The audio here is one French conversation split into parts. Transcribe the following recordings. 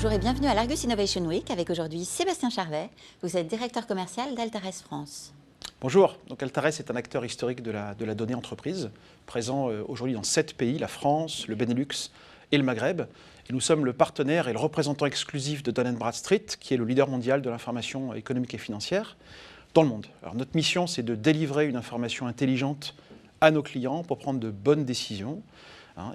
Bonjour et bienvenue à l'Argus Innovation Week avec aujourd'hui Sébastien Charvet. Vous êtes directeur commercial d'Altares France. Bonjour, donc Altares est un acteur historique de la donnée entreprise, présent aujourd'hui dans 7 pays, la France, le Benelux et le Maghreb. Et nous sommes le partenaire et le représentant exclusif de Dun & Bradstreet, qui est le leader mondial de l'information économique et financière dans le monde. Alors, notre mission, c'est de délivrer une information intelligente à nos clients pour prendre de bonnes décisions.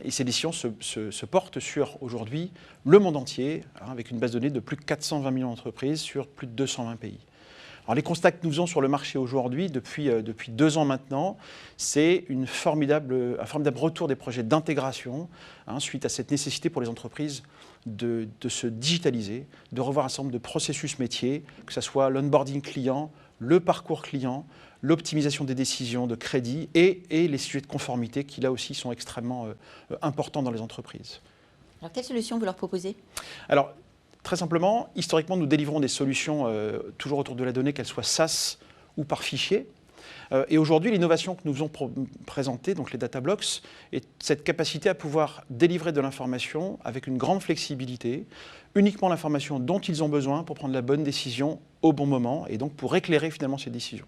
Et ces décisions se portent sur, aujourd'hui, le monde entier, avec une base de données de plus de 420 millions d'entreprises sur plus de 220 pays. Alors, les constats que nous faisons sur le marché aujourd'hui, depuis 2 ans maintenant, c'est un formidable retour des projets d'intégration, suite à cette nécessité pour les entreprises de se digitaliser, de revoir un certain nombre de processus métiers, que ce soit l'onboarding client, le parcours client, l'optimisation des décisions de crédit et les sujets de conformité qui, là aussi, sont extrêmement importants dans les entreprises. Alors, quelles solutions vous leur proposez ? Alors, très simplement, historiquement, nous délivrons des solutions toujours autour de la donnée, qu'elles soient SaaS ou par fichier. Et aujourd'hui, l'innovation que nous faisons présenter, donc les data blocks, est cette capacité à pouvoir délivrer de l'information avec une grande flexibilité, uniquement l'information dont ils ont besoin pour prendre la bonne décision au bon moment et donc pour éclairer finalement ces décisions.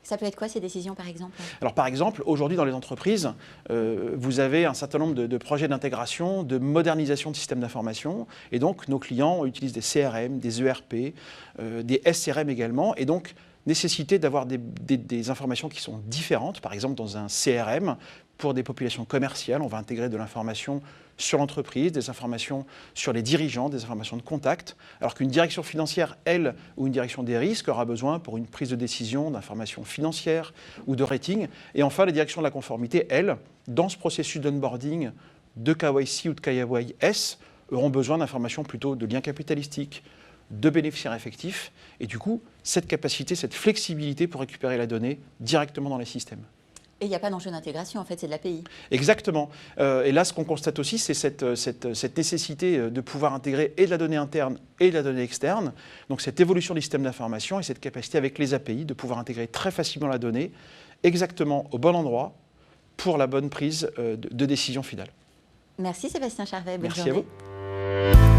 Ça peut être quoi ces décisions par exemple ? Alors par exemple, aujourd'hui dans les entreprises, vous avez un certain nombre de projets d'intégration, de modernisation de systèmes d'information et donc nos clients utilisent des CRM, des ERP, des SRM également et donc nécessité d'avoir des informations qui sont différentes. Par exemple dans un CRM, pour des populations commerciales, on va intégrer de l'information sur l'entreprise, des informations sur les dirigeants, des informations de contact, alors qu'une direction financière, elle, ou une direction des risques, aura besoin pour une prise de décision d'informations financières ou de rating. Et enfin, les directions de la conformité, elles, dans ce processus d'onboarding, de KYC ou de KYS, auront besoin d'informations plutôt de liens capitalistiques, de bénéficiaires effectifs, et du coup, cette capacité, cette flexibilité pour récupérer la donnée directement dans les systèmes. Et il n'y a pas d'enjeu d'intégration, en fait, c'est de l'API. Exactement. Et là, ce qu'on constate aussi, c'est cette nécessité de pouvoir intégrer et de la donnée interne et de la donnée externe. Donc cette évolution des systèmes d'information et cette capacité avec les API de pouvoir intégrer très facilement la donnée exactement au bon endroit pour la bonne prise de décision finale. Merci Sébastien Charvet, bonne Merci journée. à vous.